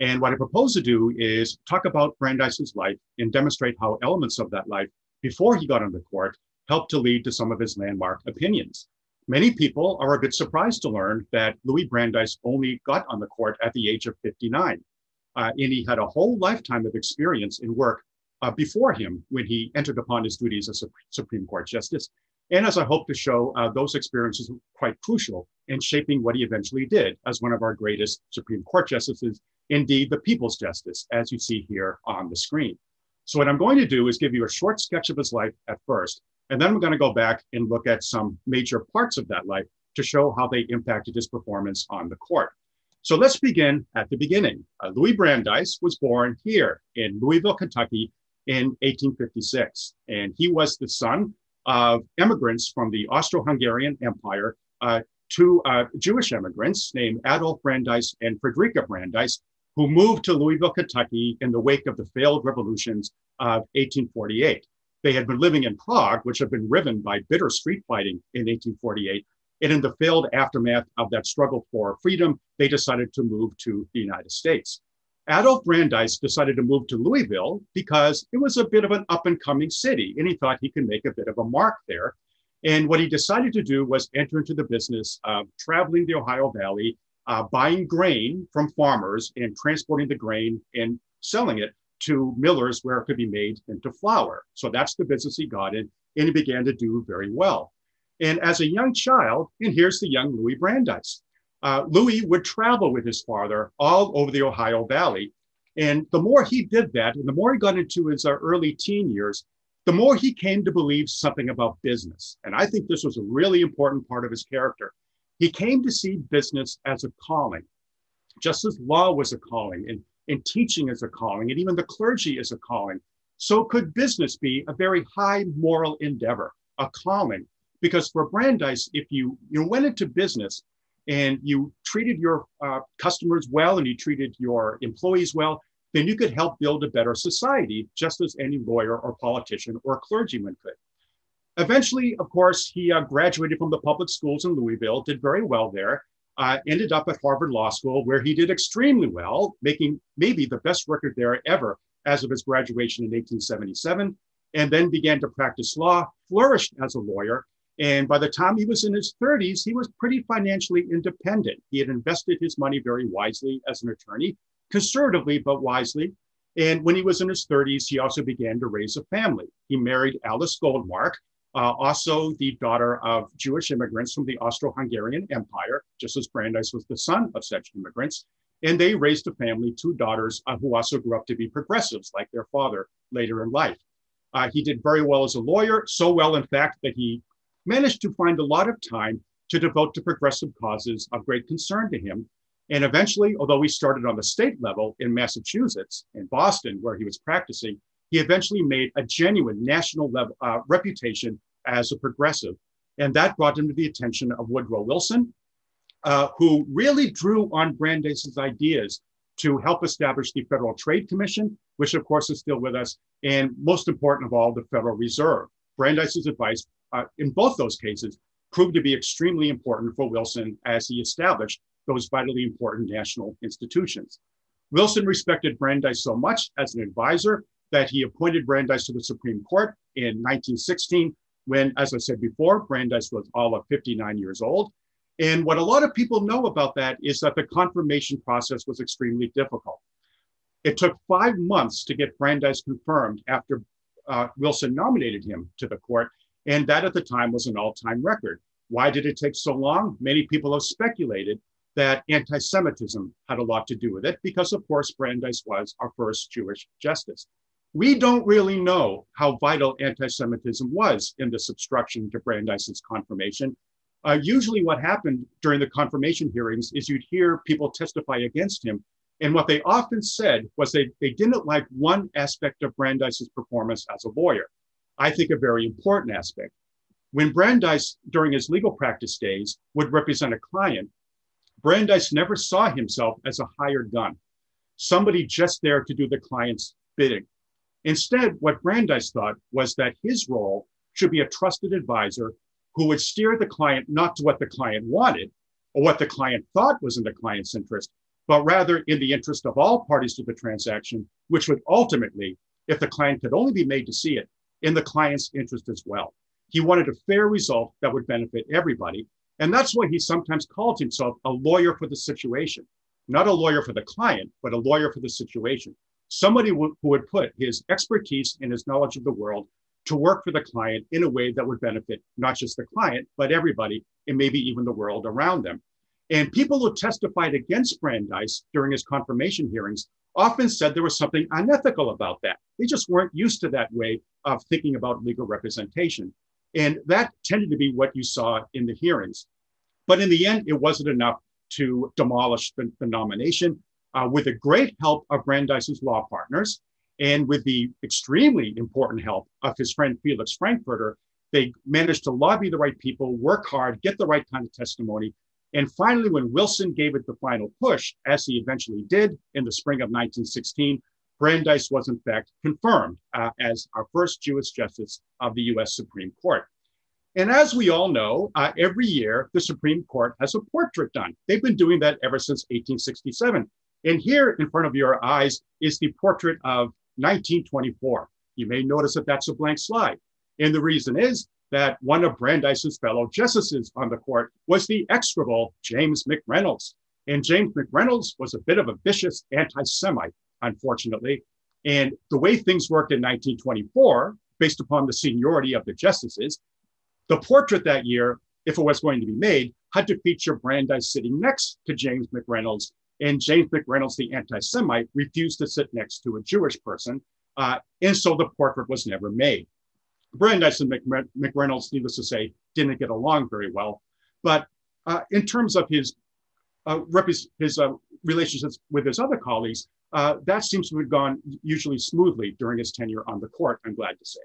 And what I propose to do is talk about Brandeis's life and demonstrate how elements of that life before he got on the court helped to lead to some of his landmark opinions. Many people are a bit surprised to learn that Louis Brandeis only got on the court at the age of 59. And he had a whole lifetime of experience in work before him when he entered upon his duties as a Supreme Court Justice. And as I hope to show, those experiences were quite crucial in shaping what he eventually did as one of our greatest Supreme Court justices, indeed the People's Justice, as you see here on the screen. So what I'm going to do is give you a short sketch of his life at first, and then we're going to go back and look at some major parts of that life to show how they impacted his performance on the court. So let's begin at the beginning. Louis Brandeis was born here in Louisville, Kentucky in 1856, and he was the son of immigrants from the Austro-Hungarian Empire, two Jewish immigrants named Adolf Brandeis and Friederike Brandeis, who moved to Louisville, Kentucky in the wake of the failed revolutions of 1848. They had been living in Prague, which had been riven by bitter street fighting in 1848. And in the failed aftermath of that struggle for freedom, they decided to move to the United States. Adolf Brandeis decided to move to Louisville because it was a bit of an up-and-coming city, and he thought he could make a bit of a mark there. And what he decided to do was enter into the business of traveling the Ohio Valley, buying grain from farmers and transporting the grain and selling it to millers where it could be made into flour. So that's the business he got in, and he began to do very well. And as a young child, and here's the young Louis Brandeis, Louis would travel with his father all over the Ohio Valley. And the more he did that, and the more he got into his early teen years, the more he came to believe something about business. And I think this was a really important part of his character. He came to see business as a calling, just as law was a calling, and teaching is a calling, and even the clergy is a calling. So could business be a very high moral endeavor, a calling? Because for Brandeis, if you went into business and you treated your customers well and you treated your employees well, then you could help build a better society, just as any lawyer or politician or clergyman could. Eventually, of course, he graduated from the public schools in Louisville, did very well there, ended up at Harvard Law School, where he did extremely well, making maybe the best record there ever as of his graduation in 1877, and then began to practice law, flourished as a lawyer. And by the time he was in his 30s, he was pretty financially independent. He had invested his money very wisely as an attorney, conservatively, but wisely. And when he was in his 30s, he also began to raise a family. He married Alice Goldmark, also the daughter of Jewish immigrants from the Austro-Hungarian Empire, just as Brandeis was the son of such immigrants. And they raised a family, two daughters who also grew up to be progressives like their father later in life. He did very well as a lawyer, so well, in fact, that he managed to find a lot of time to devote to progressive causes of great concern to him. And eventually, although he started on the state level in Massachusetts, in Boston, where he was practicing, he eventually made a genuine national level, reputation as a progressive. And that brought him to the attention of Woodrow Wilson, who really drew on Brandeis's ideas to help establish the Federal Trade Commission, which of course is still with us, and most important of all, the Federal Reserve. Brandeis's advice in both those cases proved to be extremely important for Wilson as he established those vitally important national institutions. Wilson respected Brandeis so much as an advisor that he appointed Brandeis to the Supreme Court in 1916, when, as I said before, Brandeis was all of 59 years old. And what a lot of people know about that is that the confirmation process was extremely difficult. It took 5 months to get Brandeis confirmed after Wilson nominated him to the court. And that at the time was an all-time record. Why did it take so long? Many people have speculated that anti-Semitism had a lot to do with it because, of course, Brandeis was our first Jewish justice. We don't really know how vital anti-Semitism was in this obstruction to Brandeis's confirmation. Usually what happened during the confirmation hearings is you'd hear people testify against him. And what they often said was they didn't like one aspect of Brandeis's performance as a lawyer. I think a very important aspect. When Brandeis, during his legal practice days, would represent a client, Brandeis never saw himself as a hired gun, somebody just there to do the client's bidding. Instead, what Brandeis thought was that his role should be a trusted advisor who would steer the client not to what the client wanted or what the client thought was in the client's interest, but rather in the interest of all parties to the transaction, which would ultimately, if the client could only be made to see it, in the client's interest as well. He wanted a fair result that would benefit everybody. And that's why he sometimes called himself a lawyer for the situation, not a lawyer for the client, but a lawyer for the situation. Somebody who would put his expertise and his knowledge of the world to work for the client in a way that would benefit not just the client, but everybody, and maybe even the world around them. And people who testified against Brandeis during his confirmation hearings often said there was something unethical about that. They just weren't used to that way of thinking about legal representation. And that tended to be what you saw in the hearings. But in the end, it wasn't enough to demolish the nomination. With the great help of Brandeis's law partners and with the extremely important help of his friend Felix Frankfurter, they managed to lobby the right people, work hard, get the right kind of testimony. And finally, when Wilson gave it the final push, as he eventually did in the spring of 1916, Brandeis was in fact confirmed as our first Jewish justice of the US Supreme Court. And as we all know, every year the Supreme Court has a portrait done. They've been doing that ever since 1867. And here in front of your eyes is the portrait of 1924. You may notice that that's a blank slide. And the reason is that one of Brandeis's fellow justices on the court was the execrable James McReynolds. And James McReynolds was a bit of a vicious anti-Semite, unfortunately. And the way things worked in 1924, based upon the seniority of the justices, the portrait that year, if it was going to be made, had to feature Brandeis sitting next to James McReynolds. And James McReynolds, the anti-Semite, refused to sit next to a Jewish person. And so the portrait was never made. Brandeis and McReynolds, needless to say, didn't get along very well. But in terms of his relationships with his other colleagues, that seems to have gone usually smoothly during his tenure on the court, I'm glad to say.